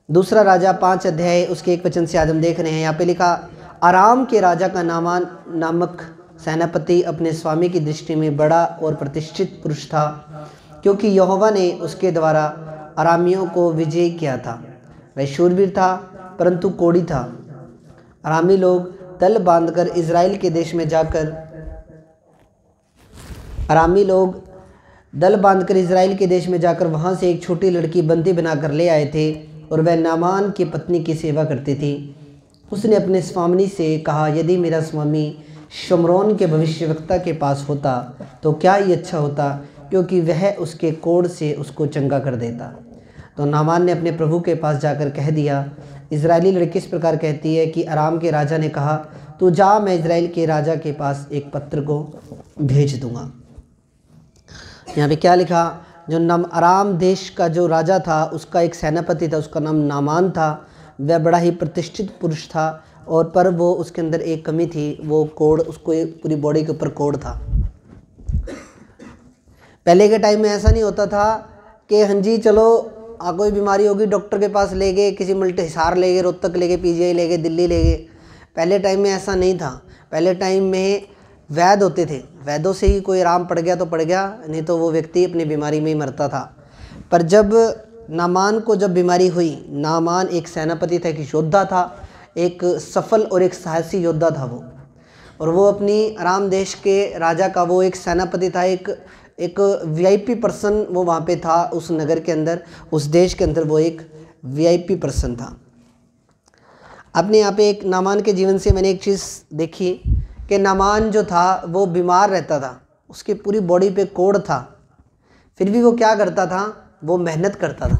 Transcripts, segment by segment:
दूसरा राजा 5 अध्याय उसके 1 वचन से आज हम देख रहे हैं। यहाँ पे लिखा, अराम के राजा का नामान नामक सेनापति अपने स्वामी की दृष्टि में बड़ा और प्रतिष्ठित पुरुष था, क्योंकि यहोवा ने उसके द्वारा अरामियों को विजय किया था। वह शूरवीर था परंतु कोढ़ी था। अरामी लोग दल बांधकर इज़राइल के देश में जाकर वहाँ से एक छोटी लड़की बंदी बनाकर ले आए थे, और वह नामान की पत्नी की सेवा करती थी। उसने अपने स्वामी से कहा, यदि मेरा स्वामी शमरोन के भविष्यवक्ता के पास होता तो क्या ही अच्छा होता, क्योंकि वह उसके कोढ़ से उसको चंगा कर देता। तो नामान ने अपने प्रभु के पास जाकर कह दिया, इज़राइली लड़की इस प्रकार कहती है कि अराम के राजा ने कहा, तू जा, मैं इज़राइल के राजा के पास एक पत्र को भेज दूंगा। यहाँ पे क्या लिखा, जो अराम देश का जो राजा था उसका एक सेनापति था, उसका नाम नामान था। वह बड़ा ही प्रतिष्ठित पुरुष था, और पर वो उसके अंदर एक कमी थी, वो कोढ़, उसको पूरी बॉडी के ऊपर कोढ़ था। पहले के टाइम में ऐसा नहीं होता था कि हाँ जी चलो कोई बीमारी होगी डॉक्टर के पास ले गए, किसी मल्टी हिसार ले गए, रोहतक ले गए, पीजीआई ले गए, दिल्ली ले गए। पहले टाइम में ऐसा नहीं था। पहले टाइम में वैद्य होते थे, वैद्यों से ही कोई आराम पड़ गया तो पड़ गया, नहीं तो वो व्यक्ति अपनी बीमारी में ही मरता था। पर जब नामान को जब बीमारी हुई, नामान एक सेनापति था, एक योद्धा था, एक सफल और एक साहसी योद्धा था वो, और वो अपनी अराम देश के राजा का वो एक सेनापति था, एक वीआईपी पर्सन वो वहाँ पे था उस नगर के अंदर, उस देश के अंदर वो एक वीआईपी पर्सन था। अपने यहाँ पे एक नामान के जीवन से मैंने एक चीज़ देखी कि नामान जो था वो बीमार रहता था, उसकी पूरी बॉडी पे कोढ़ था, फिर भी वो क्या करता था, वो मेहनत करता था।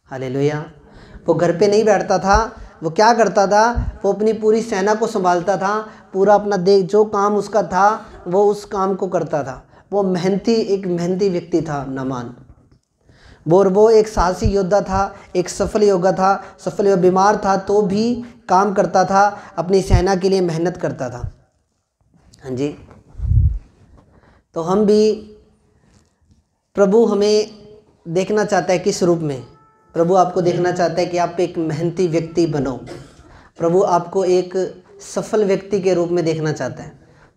हालेलुया। वो घर पे नहीं बैठता था, वो क्या करता था, वो अपनी पूरी सेना को संभालता था, पूरा अपना जो काम उसका था वो उस काम को करता था। वो एक मेहनती व्यक्ति था नामान। वो एक साहसी योद्धा था, एक सफल योद्धा था, बीमार था तो भी काम करता था, अपनी सेना के लिए मेहनत करता था। हाँ जी। तो हम भी, प्रभु हमें देखना चाहता है किस रूप में? प्रभु आपको देखना चाहता है कि आप एक मेहनती व्यक्ति बनो। प्रभु आपको एक सफल व्यक्ति के रूप में देखना चाहता है।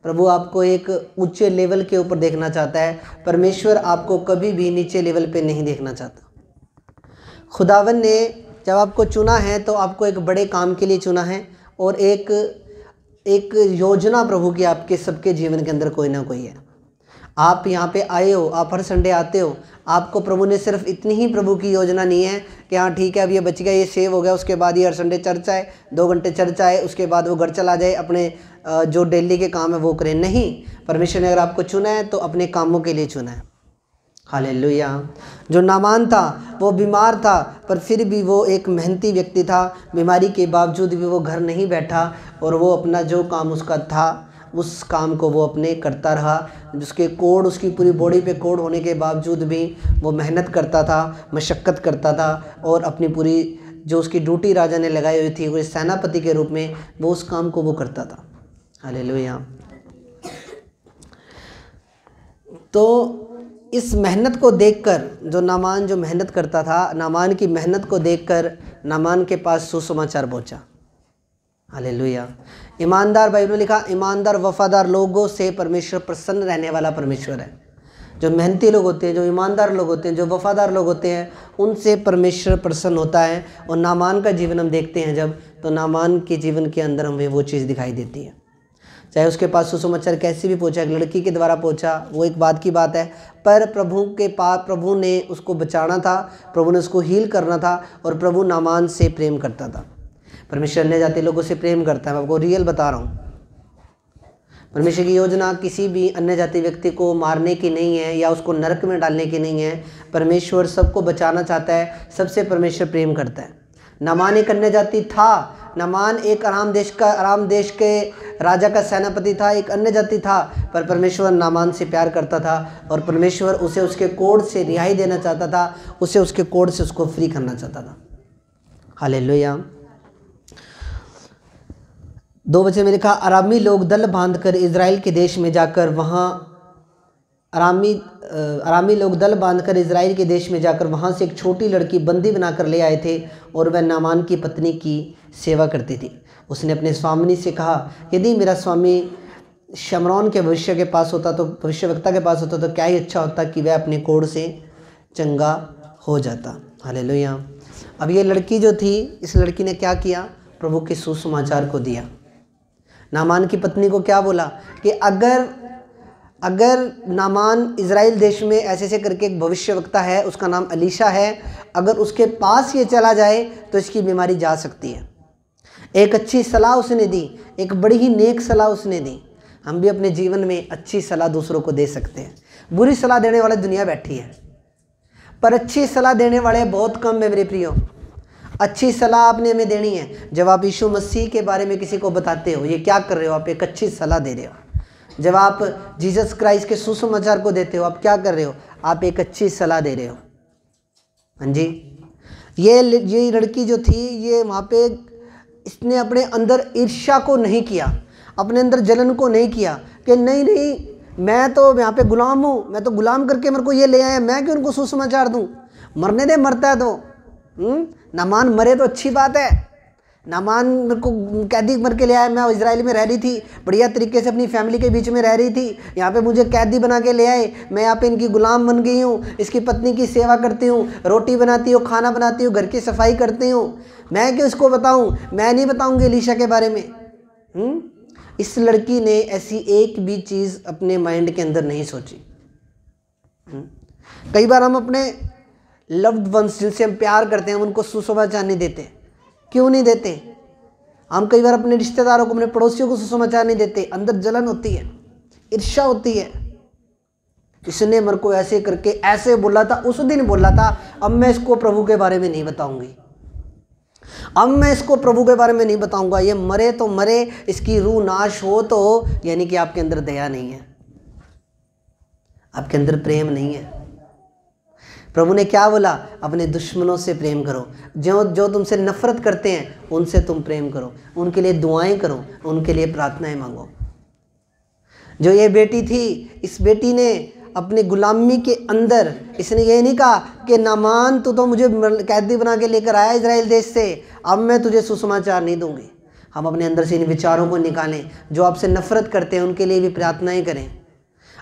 प्रभु आपको एक ऊंचे लेवल के ऊपर देखना चाहता है। परमेश्वर आपको कभी भी नीचे लेवल पे नहीं देखना चाहता। खुदावन ने जब आपको चुना है तो आपको एक बड़े काम के लिए चुना है, और एक योजना प्रभु की आपके सबके जीवन के अंदर कोई ना कोई है। आप यहाँ पे आए हो, आप हर संडे आते हो, आपको प्रभु ने सिर्फ इतनी ही प्रभु की योजना नहीं है कि हाँ ठीक है अब ये बच गया, ये सेव हो गया, उसके बाद ये हर संडे चर्च आए, 2 घंटे चर्च आए, उसके बाद वो घर चला जाए, अपने जो डेली के काम है वो करें। नहीं, परमेश्वर ने अगर आपको चुना है तो अपने कामों के लिए चुना है। हालेलुया। जो नामान था वो बीमार था, पर फिर भी वो एक मेहनती व्यक्ति था। बीमारी के बावजूद भी वो घर नहीं बैठा, और वो अपना जो काम उसका था उस काम को वो अपने करता रहा। जिसके कोढ़, उसकी पूरी बॉडी पे कोढ़ होने के बावजूद भी वो मेहनत करता था, मशक्क़त करता था, और अपनी पूरी जो उसकी ड्यूटी राजा ने लगाई हुई थी वो सेनापति के रूप में वो उस काम को वो करता था। हालेलुया। तो इस मेहनत को देखकर जो नामान जो मेहनत करता था, नामान की मेहनत को देखकर नामान के पास सुसमाचार पहुंचा। हालेलुया। ईमानदार, बाइबल में लिखा, ईमानदार वफादार लोगों से परमेश्वर प्रसन्न रहने वाला परमेश्वर है। जो मेहनती लोग होते हैं, जो ईमानदार लोग होते हैं, जो वफादार लोग होते हैं, उनसे परमेश्वर प्रसन्न होता है। और नामान का जीवन हम देखते हैं जब, तो नामान के जीवन के अंदर हमें वो चीज़ दिखाई देती है। चाहे उसके पास सुसमाचार कैसे भी पहुंचा, एक लड़की के द्वारा पहुंचा, वो एक बात की बात है, पर प्रभु ने उसको बचाना था, प्रभु ने उसको हील करना था, और प्रभु नामान से प्रेम करता था। परमेश्वर अन्य जाति लोगों से प्रेम करता है। मैं आपको रियल बता रहा हूँ। परमेश्वर की योजना किसी भी अन्य जाति व्यक्ति को मारने की नहीं है या उसको नरक में डालने की नहीं है। परमेश्वर सबको बचाना चाहता है, सबसे परमेश्वर प्रेम करता है। नामान एक अन्य जाति था, नामान एक अराम देश के राजा का सेनापति था, एक अन्य जाति था, पर परमेश्वर नामान से प्यार करता था, और परमेश्वर उसे उसके कोढ़ से रिहाई देना चाहता था, उसे उसके कोढ़ से उसको फ्री करना चाहता था। हालेलुया। 2 वचन में लिखा, अरामी लोग दल बांधकर इज़राइल के देश में जाकर वहाँ अरामी लोग दल बांधकर इजराइल के देश में जाकर वहाँ से एक छोटी लड़की बंदी बनाकर ले आए थे और वह नामान की पत्नी की सेवा करती थी। उसने अपने स्वामिनी से कहा, यदि मेरा स्वामी शमरौन के भविष्य के पास होता तो भविष्यवक्ता के पास होता तो क्या ही अच्छा होता कि वह अपने कोढ़ से चंगा हो जाता। हालेलुया। अब ये लड़की जो थी, इस लड़की ने क्या किया, प्रभु के सुसमाचार को दिया। नामान की पत्नी को क्या बोला कि अगर नामान इज़राइल देश में ऐसे ऐसे करके एक भविष्यवक्ता है, उसका नाम अलीशा है, अगर उसके पास ये चला जाए तो इसकी बीमारी जा सकती है। एक अच्छी सलाह उसने दी, एक बड़ी ही नेक सलाह उसने दी। हम भी अपने जीवन में अच्छी सलाह दूसरों को दे सकते हैं। बुरी सलाह देने वाली दुनिया बैठी है, पर अच्छी सलाह देने वाले बहुत कम है मेरे प्रियो। अच्छी सलाह आपने हमें देनी है। जब आप यीशु मसीह के बारे में किसी को बताते हो, ये क्या कर रहे हो, आप एक अच्छी सलाह दे रहे हो। जब आप जीसस क्राइस्ट के सुसमाचार को देते हो, आप क्या कर रहे हो, आप एक अच्छी सलाह दे रहे हो। हाँ जी, ये लड़की जो थी, ये वहाँ पे इसने अपने अंदर ईर्ष्या को नहीं किया, अपने अंदर जलन को नहीं किया कि नहीं मैं तो यहाँ पे गुलाम हूँ, मैं तो गुलाम करके मेरे को ये ले आया, मैं क्यों उनको सुसमाचार दूँ, मरने दे, मरता है तो नामान मरे तो अच्छी बात है। नामान मेरे को कैदी मर के ले आया, मैं इजराइल में रह रही थी, बढ़िया तरीके से अपनी फैमिली के बीच में रह रही थी, यहाँ पे मुझे कैदी बना के ले आए, मैं यहाँ पे इनकी गुलाम बन गई हूँ, इसकी पत्नी की सेवा करती हूँ, रोटी बनाती हूँ, खाना बनाती हूँ, घर की सफाई करती हूँ, मैं क्यों इसको बताऊँ, मैं नहीं बताऊँगी एलीशा के बारे में। इस लड़की ने ऐसी एक भी चीज़ अपने माइंड के अंदर नहीं सोची। कई बार हम अपने लव्ड वंस जिनसे हम प्यार करते हैं, हम उनको सुसमाचार नहीं देते। क्यों नहीं देते? हम कई बार अपने रिश्तेदारों को, अपने पड़ोसियों को सुसमाचार नहीं देते। अंदर जलन होती है, ईर्ष्या होती है। इसने मेरे को ऐसे करके ऐसे बोला था, उस दिन बोला था, अब मैं इसको प्रभु के बारे में नहीं बताऊंगी, अब मैं इसको प्रभु के बारे में नहीं बताऊंगा। ये मरे तो मरे, इसकी रूह नाश हो तो, यानी कि आपके अंदर दया नहीं है, आपके अंदर प्रेम नहीं है। प्रभु ने क्या बोला, अपने दुश्मनों से प्रेम करो, जो तुमसे नफरत करते हैं उनसे तुम प्रेम करो, उनके लिए दुआएं करो, उनके लिए प्रार्थनाएं मांगो। जो ये बेटी थी, इस बेटी ने अपनी गुलामी के अंदर, इसने ये नहीं कहा कि नामान तू तो मुझे कैदी बना के लेकर आया इजराइल देश से, अब मैं तुझे सुसमाचार नहीं दूंगी। हम अपने अंदर से इन विचारों को निकालें। जो आपसे नफरत करते हैं उनके लिए भी प्रार्थनाएं करें।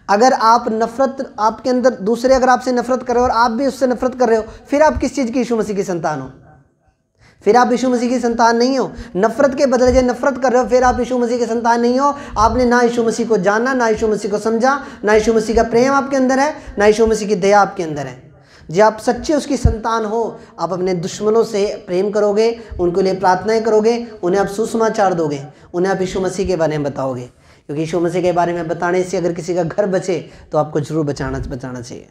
अगर आप नफरत, आपके अंदर दूसरे अगर आपसे नफरत कर रहे हो और आप भी उससे नफरत कर रहे हो, फिर आप किस चीज़ की यीशु मसीह की संतान हो? फिर आप यीशु मसीह की संतान नहीं हो। नफरत के बदले जो नफरत कर रहे हो, फिर आप यीशु मसीह की संतान नहीं हो। आपने ना यीशु मसीह को जाना, ना यीशु मसीह को समझा, ना यीशु मसीह का प्रेम आपके अंदर है, ना यीशु मसीह की दया आपके अंदर है। जब आप सच्चे उसकी संतान हो, आप अपने दुश्मनों से प्रेम करोगे, उनके लिए प्रार्थनाएं करोगे, उन्हें आप सुसमाचार दोगे, उन्हें आप यीशु मसीह के बारे में बताओगे। क्योंकि यीशु मसीह के बारे में बताने से अगर किसी का घर बचे तो आपको जरूर बचाना चाहिए।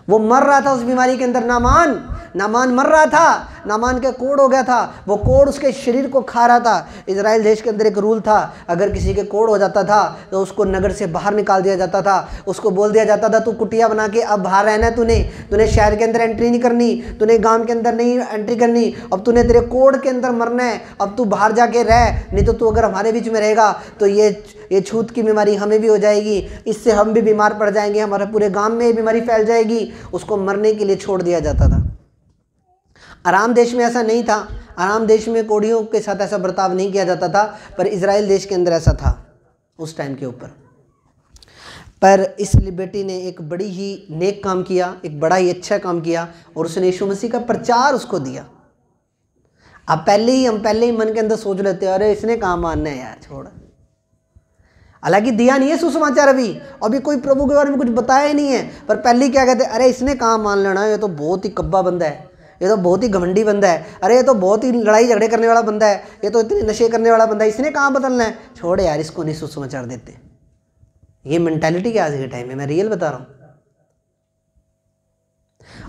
वो मर रहा था उस बीमारी के अंदर, नामान मर रहा था, नामान के कोढ़ हो गया था, वो कोढ़ उसके शरीर को खा रहा था। इजराइल देश के अंदर एक रूल था, अगर किसी के कोढ़ हो जाता था तो उसको नगर से बाहर निकाल दिया जाता था। उसको बोल दिया जाता था, तू कुटिया बना के अब बाहर रहना है, तूने शहर के अंदर एंट्री नहीं करनी, तूने गांव के अंदर नहीं एंट्री करनी, अब तूने तेरे कोढ़ के अंदर मरना है, अब तू बाहर जाके रह, नहीं तो तू अगर हमारे बीच में रहेगा तो ये छूत की बीमारी हमें भी हो जाएगी, इससे हम भी बीमार पड़ जाएंगे, हमारे पूरे गांव में ये बीमारी फैल जाएगी। उसको मरने के लिए छोड़ दिया जाता था। आराम देश में ऐसा नहीं था, आराम देश में कोढ़ियों के साथ ऐसा बर्ताव नहीं किया जाता था, पर इजराइल देश के अंदर ऐसा था उस टाइम के ऊपर। पर इस बेटी ने एक बड़ी ही नेक काम किया, एक बड़ा ही अच्छा काम किया, और उसने यीशु मसीह का प्रचार उसको दिया। अब हम पहले ही मन के अंदर सोच लेते हैं, अरे इसने कहाँ मानना है यार, छोड़। हालांकि दिया नहीं है सुसमाचार, अभी कोई प्रभु के बारे में कुछ बताया ही नहीं है, पर पहले ही क्या कहते हैं, अरे इसने कहाँ मान लेना, ये तो बहुत ही कब्बा बंदा है, ये तो बहुत ही घमंडी बंदा है, अरे ये तो बहुत ही लड़ाई झगड़े करने वाला बंदा है, ये तो इतने नशे करने वाला बंदा है, इसने कहाँ बदलना है, छोड़ यार, इसको नहीं सुसमाचार देते। ये मेंटालिटी क्या आज के टाइम में, मैं रियल बता रहा हूँ।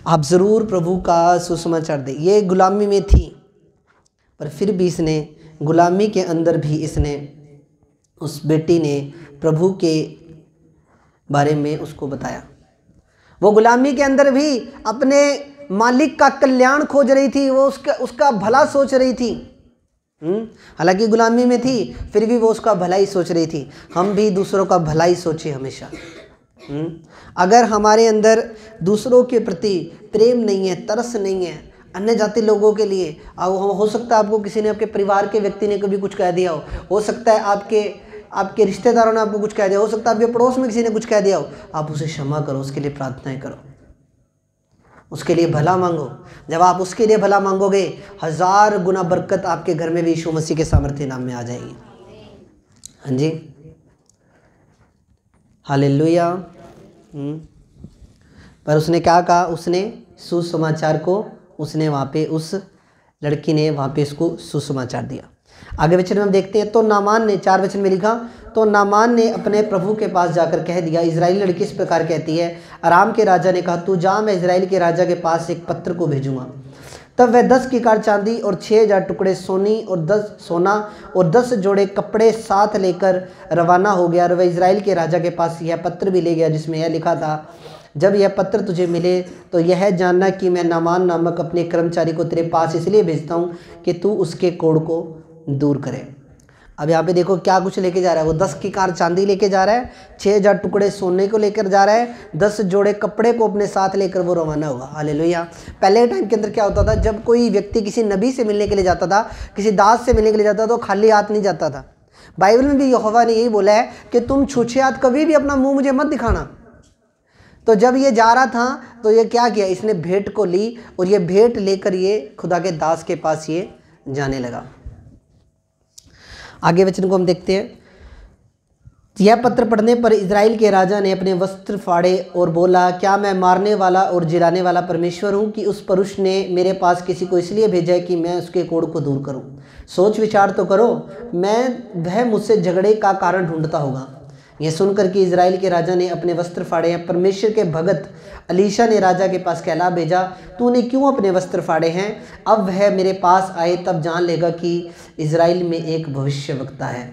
आप ज़रूर प्रभु का सुसमाचार दें। ये गुलामी में थी, पर फिर भी इसने गुलामी के अंदर भी उस बेटी ने प्रभु के बारे में उसको बताया। वो गुलामी के अंदर भी अपने मालिक का कल्याण खोज रही थी, वो उसका भला सोच रही थी। हालांकि गुलामी में थी, फिर भी वो उसका भला ही सोच रही थी। हम भी दूसरों का भला ही सोचे हमेशा। अगर हमारे अंदर दूसरों के प्रति प्रेम नहीं है, तरस नहीं है, अन्य जाति लोगों के लिए, हो सकता है आपको किसी ने, आपके परिवार के व्यक्ति ने कभी कुछ कह दिया हो सकता है आपके रिश्तेदारों ने आपको कुछ कह दिया हो सकता है आपके पड़ोस में किसी ने कुछ कह दिया हो, आप उसे क्षमा करो, उसके लिए प्रार्थनाएं करो, उसके लिए भला मांगो। जब आप उसके लिए भला मांगोगे 1000 गुना बरकत आपके घर में भी यीशु मसीह के सामर्थ्य नाम में आ जाएगी। हाँ जी, हालेलुया। पर उसने क्या कहा, उसने सुसमाचार को, उसने वहाँ पे, उस लड़की ने वहाँ पे इसको सुसमाचार दिया। आगे वचन में हम देखते हैं, तो नामान ने, 4 वचन में लिखा, तो नामान ने अपने प्रभु के पास जाकर कह दिया, इजराइली लड़की इस प्रकार कहती है, अराम के राजा ने कहा, तू जा, मैं इजराइल के राजा के पास एक पत्र को भेजूंगा। तब वह 10 किकार चांदी और 6000 टुकड़े सोना और 10 जोड़े कपड़े साथ लेकर रवाना हो गया, और वह इजराइल के राजा के पास यह पत्र भी ले गया, जिसमें यह लिखा था, जब यह पत्र तुझे मिले तो यह जानना कि मैं नामान नामक अपने कर्मचारी को तेरे पास इसलिए भेजता हूँ कि तू उसके कोढ़ को दूर करे। अब यहाँ पे देखो क्या कुछ लेके जा रहा है वो, 10 किकार चांदी लेके जा रहा है, 6000 टुकड़े सोने को लेकर जा रहा है, 10 जोड़े कपड़े को अपने साथ लेकर वो रवाना होगा। हालेलुया। पहले टाइम के अंदर क्या होता था, जब कोई व्यक्ति किसी नबी से मिलने के लिए जाता था, किसी दास से मिलने के लिए जाता था, तो खाली हाथ नहीं जाता था। बाइबल में भी यहोवा ने यही बोला है कि तुम छूछे हाथ कभी भी अपना मुँह मुझे मत दिखाना। तो जब ये जा रहा था तो ये क्या किया, इसने भेंट को ली और ये भेंट लेकर ये खुदा के दास के पास ये जाने लगा। आगे वचन को हम देखते हैं, यह पत्र पढ़ने पर इजराइल के राजा ने अपने वस्त्र फाड़े और बोला, क्या मैं मारने वाला और जिलाने वाला परमेश्वर हूँ कि उस पुरुष ने मेरे पास किसी को इसलिए भेजा है कि मैं उसके कोढ़ को दूर करूँ? सोच विचार तो करो, वह मुझसे झगड़े का कारण ढूंढता होगा। यह सुनकर कि इजराइल के राजा ने अपने वस्त्र फाड़े हैं, परमेश्वर के भगत अलीशा ने राजा के पास कहला भेजा, तूने क्यों अपने वस्त्र फाड़े हैं? अब वह मेरे पास आए तब जान लेगा कि इजराइल में एक भविष्यवक्ता है।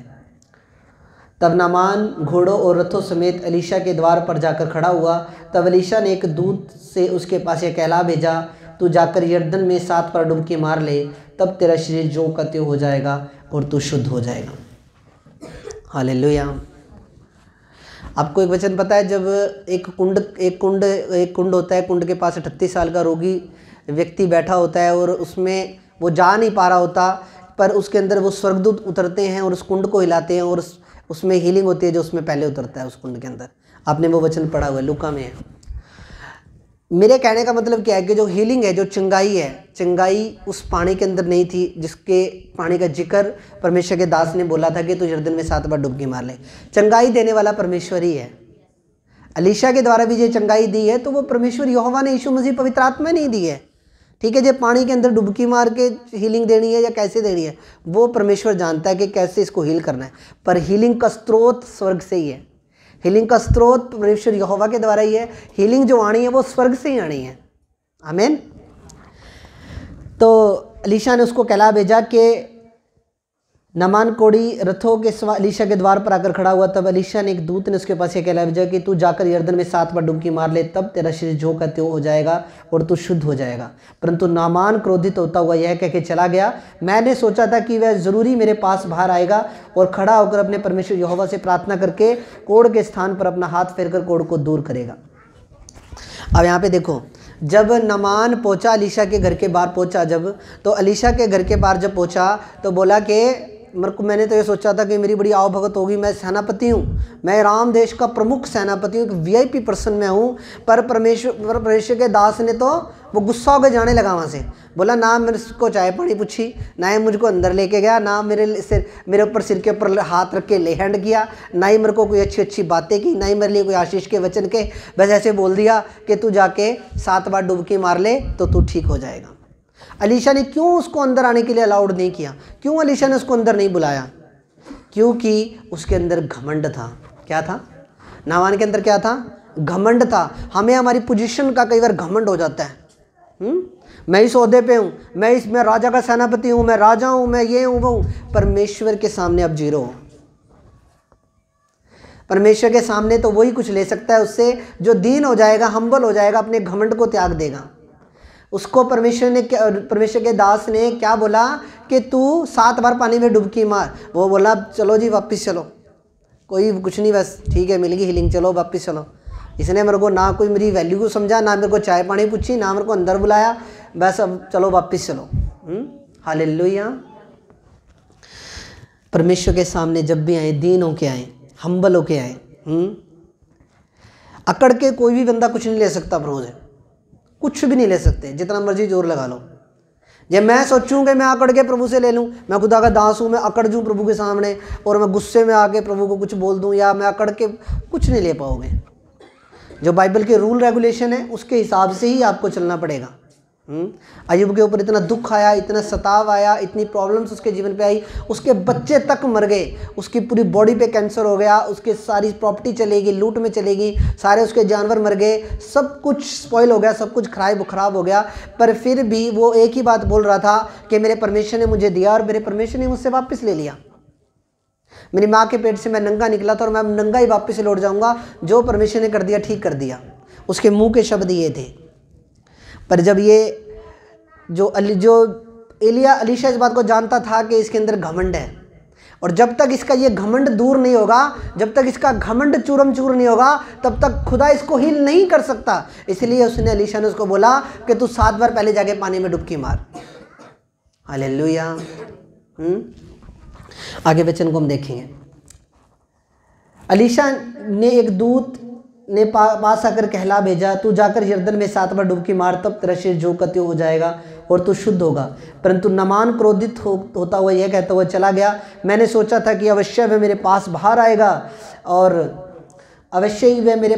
तब नामान घोड़ों और रथों समेत अलीशा के द्वार पर जाकर खड़ा हुआ। तब अलीशा ने एक दूत से उसके पास यह कहला भेजा, तू जाकर यरदन में 7 बार डुबकी मार ले, तब तेरा शरीर ज्यों का त्यों हो जाएगा और तू शुद्ध हो जाएगा। हालेलुया। आपको एक वचन पता है, जब एक कुंड होता है, कुंड के पास 38 साल का रोगी व्यक्ति बैठा होता है और उसमें वो जा नहीं पा रहा होता, पर उसके अंदर वो स्वर्गदूत उतरते हैं और उस कुंड को हिलाते हैं और उसमें हीलिंग होती है, जो उसमें पहले उतरता है उस कुंड के अंदर। आपने वो वचन पढ़ा हुआ है, लूका में है। मेरे कहने का मतलब क्या है कि जो हीलिंग है, जो चंगाई है, चंगाई उस पानी के अंदर नहीं थी जिसके पानी का जिक्र परमेश्वर के दास ने बोला था कि तू यरदन में 7 बार डुबकी मार ले। चंगाई देने वाला परमेश्वर ही है। अलीशा के द्वारा भी ये चंगाई दी है तो वो परमेश्वर यहोवा ने, यीशु मसीह पवित्र आत्मा नहीं दी है। ठीक है, जो पानी के अंदर डुबकी मार के हीलिंग देनी है या कैसे देनी है, वो परमेश्वर जानता है कि कैसे इसको हील करना है। पर हीलिंग का स्रोत स्वर्ग से ही है। हीलिंग का स्रोत परमेश्वर यहोवा के द्वारा ही है। हीलिंग जो आनी है वो स्वर्ग से ही आनी है। आमीन। तो अलीशा ने उसको कहला भेजा कि नामान कोढ़ी रथों के अलीशा के द्वार पर आकर खड़ा हुआ। तब अलीशा ने, एक दूत ने उसके पास ये कहला भेजा कि तू जाकर यरदन में 7 बार डुबकी मार ले, तब तेरा शरीर ज्यों का त्यों हो जाएगा और तू शुद्ध हो जाएगा। परंतु नामान क्रोधित होता हुआ यह कह के चला गया, मैंने सोचा था कि वह ज़रूरी मेरे पास बाहर आएगा और खड़ा होकर अपने परमेश्वर यहोवा से प्रार्थना करके कोढ़ के स्थान पर अपना हाथ फेरकर कोढ़ को दूर करेगा। अब यहाँ पे देखो, जब नामान पहुँचा अलीशा के घर के बाहर पहुँचा, जब तो अलीशा के घर के बाहर जब पहुँचा तो बोला कि मैंने तो ये सोचा था कि मेरी बड़ी आओ भगत होगी, मैं सेनापति हूँ, मैं राम देश का प्रमुख सेनापति हूँ, वीआईपी पर्सन मैं हूँ। पर परमेश्वर के दास ने तो वो गुस्सा होकर जाने लगा वहाँ से। बोला ना मेरे को चाय पानी पूछी, ना ही मुझको अंदर लेके गया, ना मेरे ऊपर सिर के ऊपर हाथ रख के ले हैंड किया, ना ही मेरे को कोई अच्छी अच्छी बातें की, ना ही मेरे लिए कोई आशीष के वचन के। बस ऐसे बोल दिया कि तू जाके 7 बार डुबकी मार ले तो तू ठीक हो जाएगा। अलीशा ने क्यों उसको अंदर आने के लिए अलाउड नहीं किया? क्यों अलीशा ने उसको अंदर नहीं बुलाया? क्योंकि उसके अंदर घमंड था। क्या था? नामान के अंदर क्या था? घमंड था। हमें हमारी पोजीशन का कई बार घमंड हो जाता है। मैं इस ओहदे पे हूँ, मैं राजा का सेनापति हूँ, मैं राजा हूँ, मैं ये हूँ वो हूँ। परमेश्वर के सामने अब जीरो हो। परमेश्वर के सामने तो वही कुछ ले सकता है उससे जो दीन हो जाएगा, हम्बल हो जाएगा, अपने घमंड को त्याग देगा। उसको परमेश्वर के दास ने क्या बोला कि तू 7 बार पानी में डुबकी मार। वो बोला चलो जी वापस चलो, कोई कुछ नहीं, बस ठीक है मिल गई हीलिंग, चलो वापस चलो। इसने मेरे को ना कोई मेरी वैल्यू को समझा, ना मेरे को चाय पानी पूछी, ना मेरे को अंदर बुलाया, बस अब चलो वापस चलो। हालेलुया। परमेश्वर के सामने जब भी आए दीन होके आए, हम्बल होके आए। अकड़ के कोई भी बंदा कुछ नहीं ले सकता प्रभु से, कुछ भी नहीं ले सकते, जितना मर्जी जोर लगा लो। जब मैं सोचूं कि मैं अकड़ के प्रभु से ले लूं, मैं खुदा का दास हूं, मैं अकड़ जूं प्रभु के सामने और मैं गुस्से में आके प्रभु को कुछ बोल दूं, या मैं अकड़ के, कुछ नहीं ले पाओगे। जो बाइबल के रूल रेगुलेशन है उसके हिसाब से ही आपको चलना पड़ेगा। अय्यूब के ऊपर इतना दुख आया, इतना सताव आया, इतनी प्रॉब्लम्स उसके जीवन पे आई, उसके बच्चे तक मर गए, उसकी पूरी बॉडी पे कैंसर हो गया, उसके सारी प्रॉपर्टी चलेगी, लूट में चलेगी, सारे उसके जानवर मर गए, सब कुछ स्पॉइल हो गया, सब कुछ खराब हो गया। पर फिर भी वो एक ही बात बोल रहा था कि मेरे परमेश्वर ने मुझे दिया और मेरे परमेश्वर ने मुझसे वापस ले लिया। मेरी माँ के पेट से मैं नंगा निकला था और मैं नंगा ही वापस लौट जाऊंगा, जो परमेश्वर ने कर दिया ठीक कर दिया। उसके मुंह के शब्द ये थे। पर जब ये जो एलीशा इस बात को जानता था कि इसके अंदर घमंड है, और जब तक इसका ये घमंड दूर नहीं होगा, जब तक इसका घमंड चूरम चूर नहीं होगा, तब तक खुदा इसको हील नहीं कर सकता। इसलिए उसने एलीशा ने उसको बोला कि तू 7 बार पहले जाके पानी में डुबकी मार। हालेलुया। आगे वचन को हम देखेंगे। एलीशा ने एक दूत ने पास आकर कहला भेजा, तू जाकर यरदन में 7 बार डुबकी मार, तब तेरा शरीर जो का त्यों हो जाएगा और तू शुद्ध होगा। परंतु नामान क्रोधित होता हुआ यह कहता हुआ चला गया, मैंने सोचा था कि अवश्य वह मेरे पास बाहर आएगा और अवश्य ही वह मेरे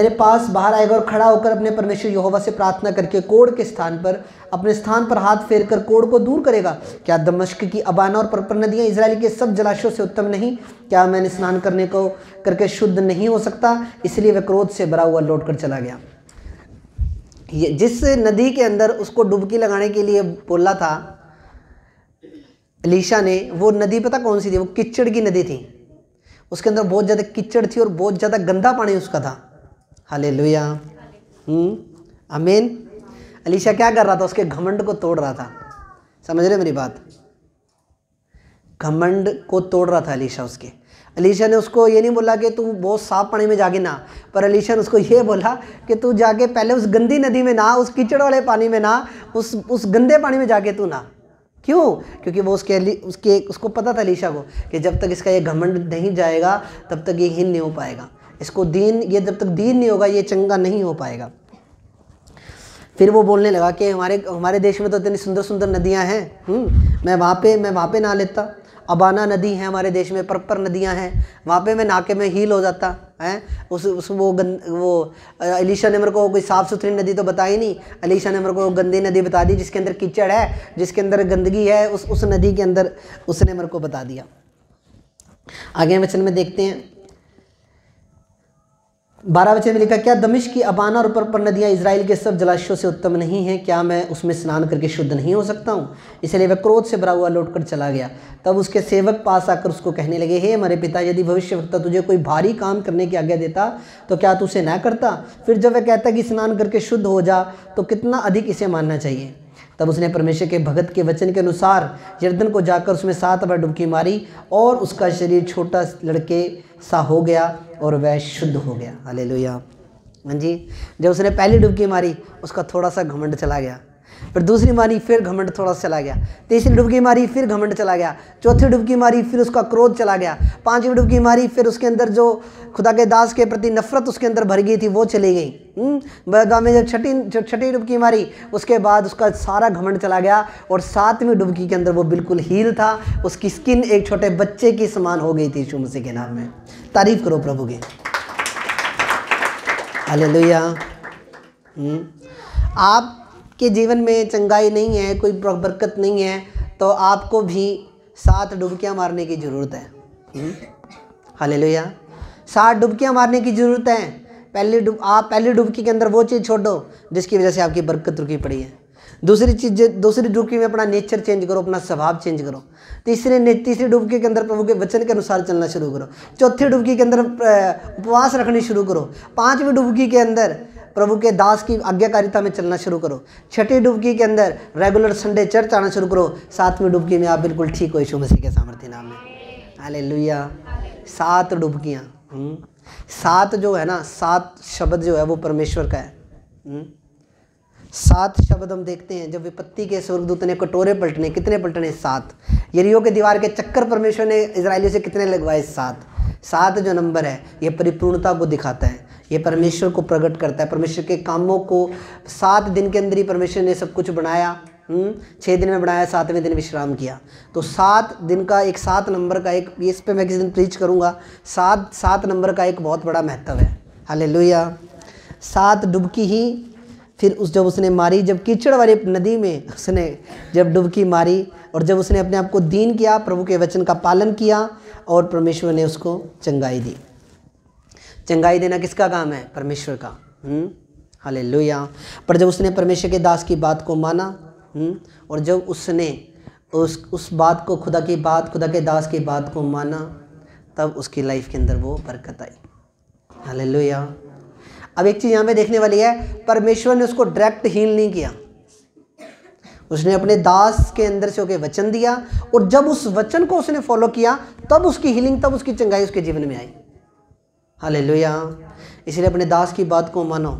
पास बाहर आएगा और खड़ा होकर अपने परमेश्वर यहोवा से प्रार्थना करके कोढ़ के स्थान पर अपने स्थान पर हाथ फेर कर कोढ़ को दूर करेगा। क्या दमिश्क की अबाना और पर्पर नदियाँ इजराइल के सब जलाशयों से उत्तम नहीं? क्या मैंने स्नान करने को करके शुद्ध नहीं हो सकता? इसलिए वह क्रोध से भरा हुआ लौट कर चला गया। ये जिस नदी के अंदर उसको डुबकी लगाने के लिए बोला था एलीशा ने, वो नदी पता कौन सी थी? वो कीचड़ की नदी थी। उसके अंदर बहुत ज़्यादा कीचड़ थी और बहुत ज़्यादा गंदा पानी उसका था। हालेलुया। आमीन। एलीशा क्या कर रहा था? उसके घमंड को तोड़ रहा था। समझ रहे मेरी बात? घमंड को तोड़ रहा था एलीशा उसके। एलीशा ने उसको ये नहीं बोला कि तू बहुत साफ पानी में जाके ना, पर एलीशा ने उसको ये बोला कि तू जाके पहले उस गंदी नदी में ना, उस कीचड़ वाले पानी में ना, उस गंदे पानी में जाके तू ना। क्यों? क्योंकि वो उसको पता था एलीशा को कि जब तक इसका ये घमंड नहीं जाएगा तब तक ये हीन नहीं हो पाएगा। ये जब तक दीन नहीं होगा ये चंगा नहीं हो पाएगा। फिर वो बोलने लगा कि हमारे देश में तो इतनी सुंदर सुंदर नदियां हैं, मैं वहाँ पे नहा लेता। अबाना नदी है हमारे देश में, पर्पर नदियां हैं, वहाँ पे मैं नहा के मैं हील हो जाता है। वो एलीशा ने मेरे को कोई साफ़ सुथरी नदी तो बताई नहीं, एलीशा ने मेरे को गंदी नदी बता दी जिसके अंदर कीचड़ है, जिसके अंदर गंदगी है, उस नदी के अंदर उसने मेरे को बता दिया। आगे वचन में देखते हैं 12 वचन में लिखा, क्या दमिश्क की अबाना और पर्पर नदियाँ इजराइल के सब जलाशयों से उत्तम नहीं हैं? क्या मैं उसमें स्नान करके शुद्ध नहीं हो सकता हूँ? इसलिए वह क्रोध से भरा हुआ लौटकर चला गया। तब उसके सेवक पास आकर उसको कहने लगे, हे हमारे पिता, यदि भविष्यवक्ता तुझे कोई भारी काम करने की आज्ञा देता तो क्या तू उसे न करता? फिर जब वह कहता कि स्नान करके शुद्ध हो जा, तो कितना अधिक इसे मानना चाहिए। तब उसने परमेश्वर के भगत के वचन के अनुसार यरदन को जाकर उसमें 7 बार डुबकी मारी और उसका शरीर छोटा लड़के सा हो गया और वह शुद्ध हो गया। हालेलुया। हाँ जी। जब उसने पहली डुबकी मारी उसका थोड़ा सा घमंड चला गया, फिर दूसरी मारी फिर घमंड थोड़ा सा चला गया, तीसरी डुबकी मारी फिर घमंड चला गया, चौथी डुबकी मारी फिर उसका क्रोध चला गया, 5वीं डुबकी मारी फिर उसके अंदर जो खुदा के दास के प्रति नफरत उसके अंदर भर गई थी वो चली गई। बाद में जब छठी डुबकी मारी उसके बाद उसका सारा घमंड चला गया और 7वीं डुबकी के अंदर वो बिल्कुल हील था। उसकी स्किन एक छोटे बच्चे की समान हो गई थी यीशु मसीह के नाम में। तारीफ करो प्रभु की। हालेलुया। आपके जीवन में चंगाई नहीं है, कोई बरकत नहीं है, तो आपको भी 7 डुबकियां मारने की ज़रूरत है। हालेलुया। 7 डुबकियां मारने की ज़रूरत है। पहली डुबकी के अंदर वो चीज़ छोड़ो जिसकी वजह से आपकी बरकत रुकी पड़ी है। दूसरी डुबकी में अपना नेचर चेंज करो, अपना स्वभाव चेंज करो। तीसरी डुबकी के अंदर प्रभु के वचन के अनुसार चलना शुरू करो। चौथी डुबकी के अंदर उपवास रखनी शुरू करो। 5वीं डुबकी के अंदर प्रभु के दास की आज्ञाकारिता में चलना शुरू करो। 6ठी डुबकी के अंदर रेगुलर संडे चर्च आना शुरू करो। 7वीं डुबकी में आप बिल्कुल ठीक हो यीशु मसीह के सामर्थ्य नाम में। हालेलुया। 7 डुबकियाँ। 7 जो है ना, 7 शब्द जो है वो परमेश्वर का है। 7 शब्द हम देखते हैं, जब विपत्ति के स्वर्गदूत ने कटोरे पलटने, कितने पलटने? 7। यरीहो के दीवार के चक्कर परमेश्वर ने इजरायलियों से कितने लगवाए? 7। 7 जो नंबर है ये परिपूर्णता को दिखाता है, ये परमेश्वर को प्रकट करता है, परमेश्वर के कामों को। 7 दिन के अंदर ही परमेश्वर ने सब कुछ बनाया। 6 दिन में बनाया, 7वें दिन विश्राम किया। तो 7 दिन का एक 7 नंबर का एक, इस पे मैं किसी दिन प्रीच करूँगा। 7 नंबर का एक बहुत बड़ा महत्व है। हालेलुया। 7 डुबकी ही फिर जब उसने मारी, जब कीचड़ वाली नदी में उसने जब डुबकी मारी और जब उसने अपने आप को दीन किया, प्रभु के वचन का पालन किया और परमेश्वर ने उसको चंगाई दी। चंगाई देना किसका काम है? परमेश्वर का। हालेलुया। पर जब उसने परमेश्वर के दास की बात को माना और जब उसने उस बात को, खुदा की बात, खुदा के दास की बात को माना, तब उसकी लाइफ के अंदर वो बरकत आई। हालेलुया। अब एक चीज़ यहाँ पे देखने वाली है, परमेश्वर ने उसको डायरेक्ट हील नहीं किया, उसने अपने दास के अंदर से होकर वचन दिया और जब उस वचन को उसने फॉलो किया तब उसकी हीलिंग, तब उसकी चंगाई उसके जीवन में आई। हालेलुया। इसलिए अपने दास की बात को मानो।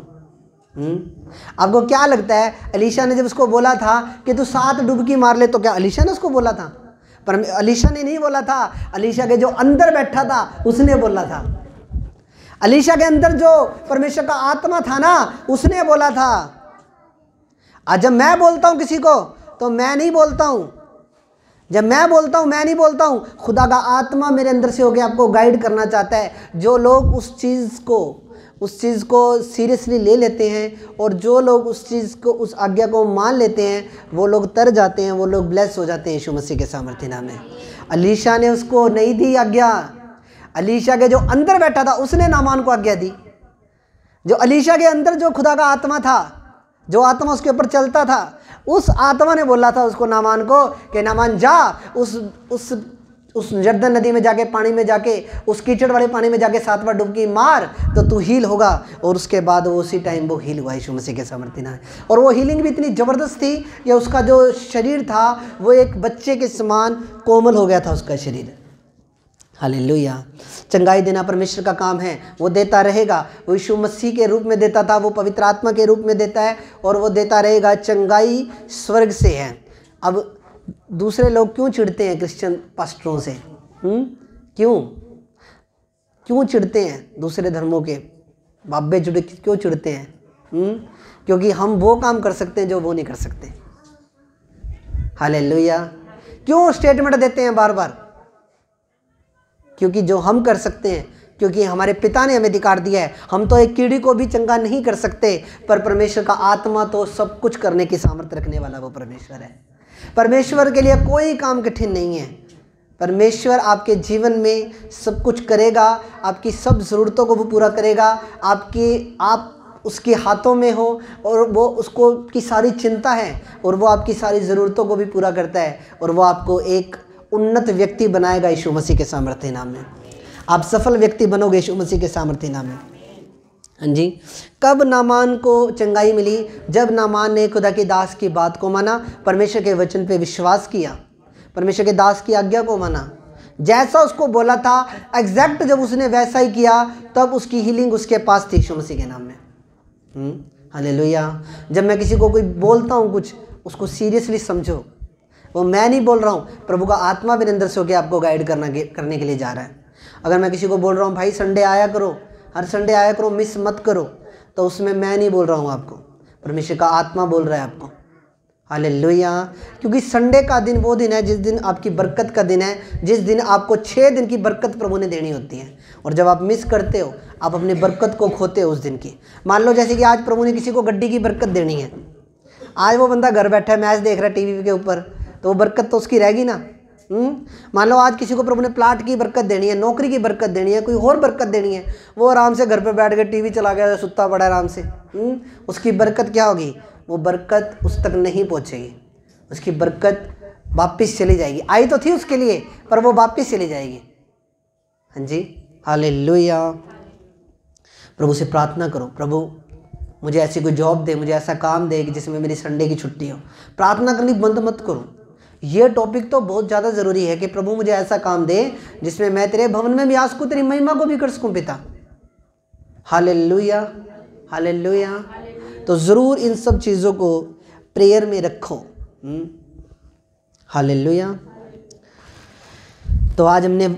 आपको क्या लगता है, अलीशा ने जब उसको बोला था कि तू 7 डुबकी मार ले, तो क्या अलीशा ने उसको बोला था? पर अलीशा ने नहीं बोला था, अलीशा के जो अंदर बैठा था उसने बोला था। अलीशा के अंदर जो परमेश्वर का आत्मा था ना, उसने बोला था। आज जब मैं बोलता हूं किसी को तो मैं नहीं बोलता हूं, जब मैं बोलता हूं मैं नहीं बोलता हूं, खुदा का आत्मा मेरे अंदर से होकर आपको गाइड करना चाहता है। जो लोग उस चीज़ को सीरियसली ले लेते हैं और जो लोग उस चीज़ को, उस आज्ञा को मान लेते हैं, वो लोग तर जाते हैं, वो लोग ब्लेस हो जाते हैं यीशु मसीह के सामर्थ्य नाम में। अलीशा ने उसको नहीं दी आज्ञा, अलीशा के जो अंदर बैठा था उसने नामान को आज्ञा दी। जो अलीशा के अंदर जो खुदा का आत्मा था, जो आत्मा उसके ऊपर चलता था, उस आत्मा ने बोला था उसको, नामान को, कि नामान जा उस यरदन नदी में जाके, पानी में जाके, उस कीचड़ वाले पानी में जाके 7 बार डुबकी मार तो तू हील होगा। और उसके बाद वो उसी टाइम वो हील हुआ यीशु मसीह के सामर्थ्य नाम। और वो हीलिंग भी इतनी ज़बरदस्त थी कि उसका जो शरीर था वो एक बच्चे के समान कोमल हो गया था उसका शरीर। हालेलुया। चंगाई देना परमेश्वर का काम है, वो देता रहेगा। वो यीशु मसीह के रूप में देता था, वो पवित्र आत्मा के रूप में देता है और वो देता रहेगा। चंगाई स्वर्ग से है। अब दूसरे लोग क्यों चिढ़ते हैं क्रिश्चियन पास्टरों से? क्यों चिढ़ते हैं? दूसरे धर्मों के बाबे जुड़े क्यों चिढ़ते हैं? क्योंकि हम वो काम कर सकते हैं जो वो नहीं कर सकते। हालेलुया। क्यों स्टेटमेंट देते हैं बार बार? क्योंकि जो हम कर सकते हैं, क्योंकि हमारे पिता ने हमें अधिकार दिया है। हम तो एक कीड़ी को भी चंगा नहीं कर सकते, पर परमेश्वर का आत्मा तो सब कुछ करने की सामर्थ्य रखने वाला वो परमेश्वर है। परमेश्वर के लिए कोई काम कठिन नहीं है। परमेश्वर आपके जीवन में सब कुछ करेगा, आपकी सब ज़रूरतों को वो पूरा करेगा। आप उसके हाथों में हो और वो उसको की सारी चिंता है और वो आपकी सारी ज़रूरतों को भी पूरा करता है और वो आपको एक उन्नत व्यक्ति बनाएगा यीशु मसीह के सामर्थ्य नाम में। आप सफल व्यक्ति बनोगे यीशु मसीह के सामर्थ्य नाम में। हाँ जी। कब नामान को चंगाई मिली? जब नामान ने खुदा के दास की बात को माना, परमेश्वर के वचन पे विश्वास किया, परमेश्वर के दास की आज्ञा को माना, जैसा उसको बोला था एग्जैक्ट जब उसने वैसा ही किया, तब उसकी हीलिंग उसके पास थी यीशु मसीह के नाम में। हालेलुया। जब मैं किसी को कोई बोलता हूँ कुछ, उसको सीरियसली समझो। वो मैं नहीं बोल रहा हूँ, प्रभु का आत्मा मेरे अंदर से होकर आपको गाइड करने के लिए जा रहा है। अगर मैं किसी को बोल रहा हूँ भाई संडे आया करो, हर संडे आया करो, मिस मत करो, तो उसमें मैं नहीं बोल रहा हूँ आपको, परमेश्वर का आत्मा बोल रहा है आपको। हालेलुया। क्योंकि संडे का दिन वो दिन है जिस दिन आपकी बरकत का दिन है, जिस दिन आपको 6 दिन की बरकत प्रभु ने देनी होती है। और जब आप मिस करते हो, आप अपनी बरकत को खोते हो उस दिन की। मान लो जैसे कि आज प्रभु ने किसी को गड्डी की बरकत देनी है, आज वो बंदा घर बैठा है, मैच देख रहा है टीवी के ऊपर, तो वो बरकत तो उसकी रहेगी ना। मान लो आज किसी को प्रभु ने प्लाट की बरकत देनी है, नौकरी की बरकत देनी है, कोई और बरकत देनी है, वो आराम से घर पे बैठ के टीवी चला गया, सुत्ता पड़ा आराम से, उसकी बरकत क्या होगी? वो बरकत उस तक नहीं पहुंचेगी, उसकी बरकत वापस चली जाएगी। आई तो थी उसके लिए, पर वो वापस चली जाएगी। हाँ जी। हालेलुया। प्रभु से प्रार्थना करो, प्रभु मुझे ऐसी कोई जॉब दे, मुझे ऐसा काम दे कि जिसमें मेरी संडे की छुट्टी हो। प्रार्थना करनी बंद मत करो, ये टॉपिक तो बहुत ज़्यादा ज़रूरी है कि प्रभु मुझे ऐसा काम दे जिसमें मैं तेरे भवन में भी आ सकूँ, तेरी महिमा को भी कर सकूँ पिता। Hallelujah, hallelujah. तो ज़रूर इन सब चीज़ों को प्रेयर में रखो। हालेलुया। तो आज हमने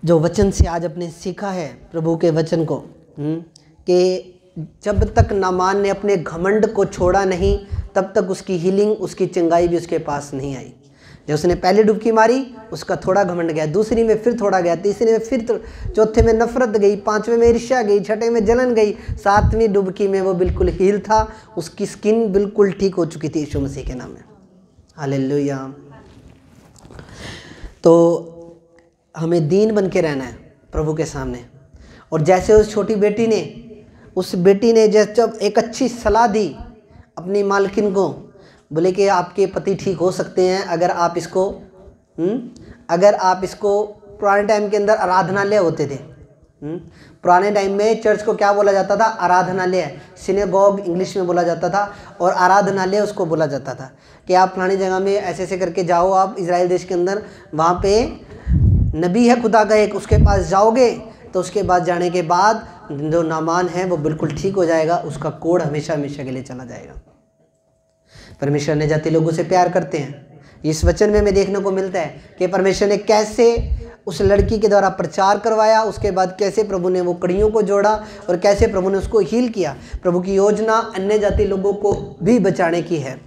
जो वचन से आज अपने सीखा है प्रभु के वचन को, कि जब तक नामान ने अपने घमंड को छोड़ा नहीं तब तक उसकी हीलिंग, उसकी चंगाई भी उसके पास नहीं आई। जब उसने पहली डुबकी मारी उसका थोड़ा घमंड गया, दूसरी में फिर थोड़ा गया, तीसरी में फिर, चौथे में नफरत गई, पांचवें में ईर्ष्या गई, छठे में जलन गई, सातवीं डुबकी में वो बिल्कुल हील था, उसकी स्किन बिल्कुल ठीक हो चुकी थी यीशु मसीह के नाम में। हालेलुया। तो हमें दीन बन के रहना है प्रभु के सामने। और जैसे उस छोटी बेटी ने, उस बेटी ने जब एक अच्छी सलाह दी अपनी मालकिन को, बोले कि आपके पति ठीक हो सकते हैं अगर आप इसको पुराने टाइम के अंदर आराधनालय होते थे। पुराने टाइम में चर्च को क्या बोला जाता था? आराधनालय, सिनेगॉग इंग्लिश में बोला जाता था, और आराधनालय उसको बोला जाता था कि आप फलानी जगह में ऐसे ऐसे करके जाओ, आप इजराइल देश के अंदर, वहाँ पे नबी है खुदा का एक, उसके पास जाओगे तो उसके बाद जाने के बाद जो नामान है वो बिल्कुल ठीक हो जाएगा, उसका कोढ़ हमेशा हमेशा के लिए चला जाएगा। परमेश्वर ने जाति लोगों से प्यार करते हैं। इस वचन में हमें देखने को मिलता है कि परमेश्वर ने कैसे उस लड़की के द्वारा प्रचार करवाया, उसके बाद कैसे प्रभु ने वो कड़ियों को जोड़ा और कैसे प्रभु ने उसको हील किया। प्रभु की योजना अन्य जाति लोगों को भी बचाने की है।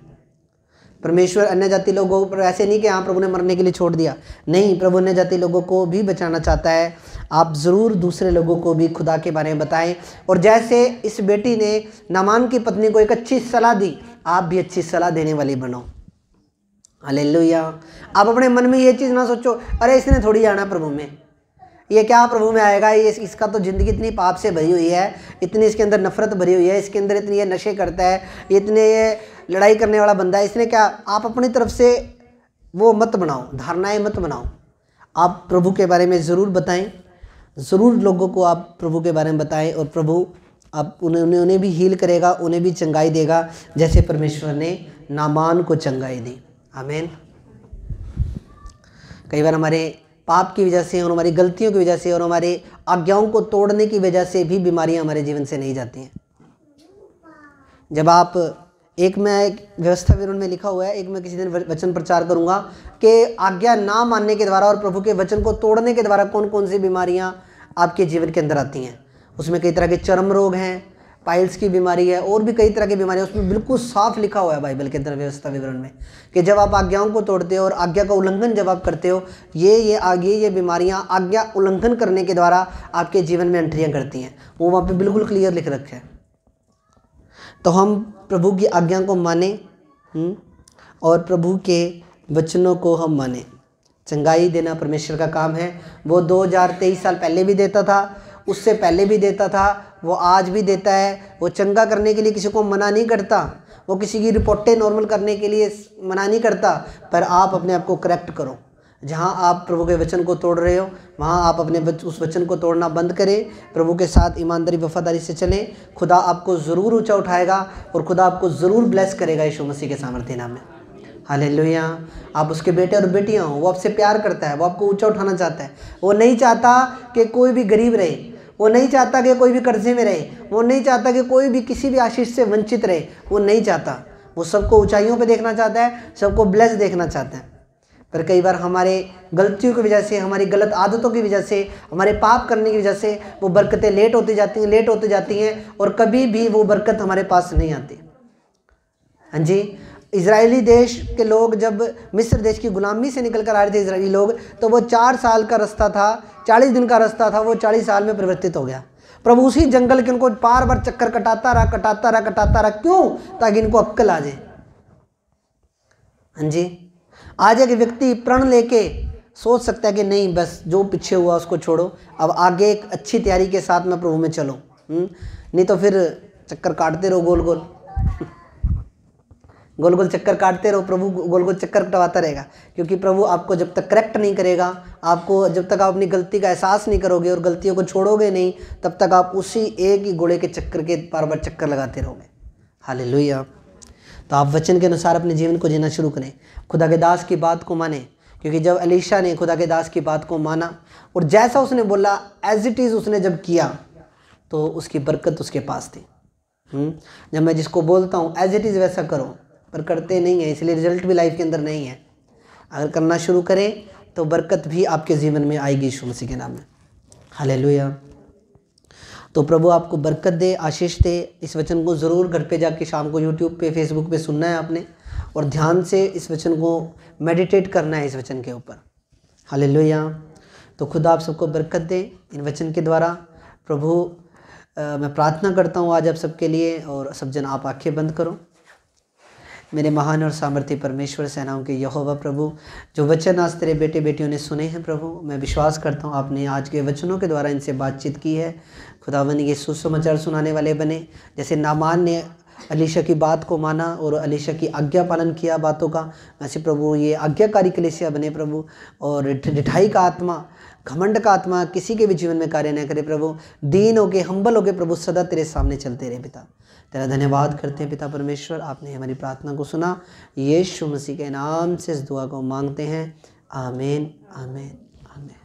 परमेश्वर अन्य जाति लोगों पर ऐसे नहीं कि हाँ प्रभु ने मरने के लिए छोड़ दिया, नहीं, प्रभु अन्य जाति लोगों को भी बचाना चाहता है। आप ज़रूर दूसरे लोगों को भी खुदा के बारे में बताएं। और जैसे इस बेटी ने नामान की पत्नी को एक अच्छी सलाह दी, आप भी अच्छी सलाह देने वाली बनो। हालेलुया। आप अपने मन में ये चीज़ ना सोचो अरे इसने थोड़ी आना प्रभु में, ये क्या प्रभु में आएगा, ये इसका तो ज़िंदगी इतनी पाप से भरी हुई है, इतनी इसके अंदर नफरत भरी हुई है, इसके अंदर इतनी ये नशे करता है, इतने ये लड़ाई करने वाला बंदा है, इसने क्या। आप अपनी तरफ से वो मत बनाओ, धारणाएं मत बनाओ। आप प्रभु के बारे में ज़रूर बताएं, ज़रूर लोगों को आप प्रभु के बारे में बताएं, और प्रभु आप उन्हें भी हील करेगा, उन्हें भी चंगाई देगा, जैसे परमेश्वर ने नामान को चंगाई दी। आमीन। कई बार हमारे पाप की वजह से और हमारी गलतियों की वजह से और हमारे आज्ञाओं को तोड़ने की वजह से भी बीमारियां हमारे जीवन से नहीं जाती हैं। जब आप एक व्यवस्था विवरण में लिखा हुआ है, एक मैं किसी दिन वचन प्रचार करूंगा कि आज्ञा ना मानने के द्वारा और प्रभु के वचन को तोड़ने के द्वारा कौन कौन सी बीमारियां आपके जीवन के अंदर आती हैं। उसमें कई तरह के चर्म रोग हैं, पाइल्स की बीमारी है, और भी कई तरह की बीमारियां, उसमें बिल्कुल साफ लिखा हुआ है बाइबल के अंदर व्यवस्था विवरण में कि जब आप आज्ञाओं को तोड़ते हो और आज्ञा का उल्लंघन जब आप करते हो, ये बीमारियां आज्ञा उल्लंघन करने के द्वारा आपके जीवन में एंट्रियां करती हैं। वो वहाँ पे बिल्कुल क्लियर लिख रखे हैं। तो हम प्रभु की आज्ञा को माने और प्रभु के वचनों को हम माने। चंगाई देना परमेश्वर का काम है। वो 2023 साल पहले भी देता था, उससे पहले भी देता था, वो आज भी देता है। वो चंगा करने के लिए किसी को मना नहीं करता, वो किसी की रिपोर्टें नॉर्मल करने के लिए मना नहीं करता, पर आप अपने आप को करेक्ट करो। जहाँ आप प्रभु के वचन को तोड़ रहे हो वहाँ आप अपने उस वचन को तोड़ना बंद करें, प्रभु के साथ ईमानदारी वफादारी से चलें। खुदा आपको ज़रूर ऊंचा उठाएगा और खुदा आपको ज़रूर ब्लेस करेगा यीशु मसीह के सामर्थ्य नाम में। हालेलुया। आप उसके बेटे और बेटियाँ हो, वो आपसे प्यार करता है, वो आपको ऊंचा उठाना चाहता है। वो नहीं चाहता कि कोई भी गरीब रहे, वो नहीं चाहता कि कोई भी कर्जे में रहे, वो नहीं चाहता कि कोई भी किसी भी आशीष से वंचित रहे, वो नहीं चाहता। वो सबको ऊंचाइयों पे देखना चाहता है, सबको ब्लेस देखना चाहता है। पर कई बार हमारे गलतियों की वजह से, हमारी गलत आदतों की वजह से, हमारे पाप करने की वजह से वो बरकतें लेट होती जाती हैं और कभी भी वो बरकत हमारे पास नहीं आती। हाँ जी, इजरायली देश के लोग जब मिस्र देश की गुलामी से निकल कर आ रहे थे इजरायली लोग, तो वो 4 साल का रास्ता था, 40 दिन का रास्ता था, वो 40 साल में परिवर्तित हो गया। प्रभु उसी जंगल के उनको बार बार चक्कर कटाता रहा। क्यों? ताकि इनको अक्ल आ जाए। हाँ जी, आज एक व्यक्ति प्रण लेके सोच सकता है कि नहीं, बस जो पीछे हुआ उसको छोड़ो, अब आगे एक अच्छी तैयारी के साथ में प्रभु में चलो। नहीं तो फिर चक्कर काटते रहो, गोल गोल चक्कर काटते रहो, प्रभु गोल गोल चक्कर कटवाता रहेगा। क्योंकि प्रभु आपको जब तक करेक्ट नहीं करेगा, आपको जब तक आप अपनी गलती का एहसास नहीं करोगे और गलतियों को छोड़ोगे नहीं, तब तक आप उसी एक ही घोड़े के चक्कर के बार बार चक्कर लगाते रहोगे। हालेलुया। तो आप वचन के अनुसार अपने जीवन को जीना शुरू करें, खुदा के दास की बात को माने, क्योंकि जब एलीशा ने खुदा के दास की बात को माना और जैसा उसने बोला एज इट इज़ उसने जब किया तो उसकी बरकत उसके पास थी। जब मैं जिसको बोलता हूँ एज इट इज़ वैसा करो, पर करते नहीं है, इसलिए रिजल्ट भी लाइफ के अंदर नहीं है। अगर करना शुरू करें तो बरकत भी आपके जीवन में आएगी यीशु मसीह के नाम में। हालेलुया। तो प्रभु आपको बरकत दे, आशीष दे। इस वचन को ज़रूर घर पे जाके शाम को यूट्यूब पे, फेसबुक पे सुनना है आपने, और ध्यान से इस वचन को मेडिटेट करना है इस वचन के ऊपर। हालेलुया। तो खुदा आप सबको बरकत दे इन वचन के द्वारा। प्रभु मैं प्रार्थना करता हूँ आज आप सबके लिए, और सब जन आप आंखें बंद करो। मेरे महान और सामर्थ्य परमेश्वर, सेनाओं के यहोवा प्रभु, जो वचन आज तेरे बेटे बेटियों ने सुने हैं प्रभु, मैं विश्वास करता हूँ आपने आज के वचनों के द्वारा इनसे बातचीत की है। खुदावन ये सुसमाचार सुनाने वाले बने, जैसे नामान ने एलीशा की बात को माना और एलीशा की आज्ञा पालन किया बातों का, वैसे प्रभु ये आज्ञाकारी कलीसिया बने प्रभु, और ढिठाई का आत्मा, घमंड का आत्मा किसी के भी जीवन में कार्य न करे प्रभु। दीन होके, हम्बल होके प्रभु सदा तेरे सामने चलते रहे पिता। तेरा धन्यवाद करते हैं पिता परमेश्वर, आपने हमारी प्रार्थना को सुना। यीशु मसीह के नाम से इस दुआ को मांगते हैं, आमीन आमीन आमीन।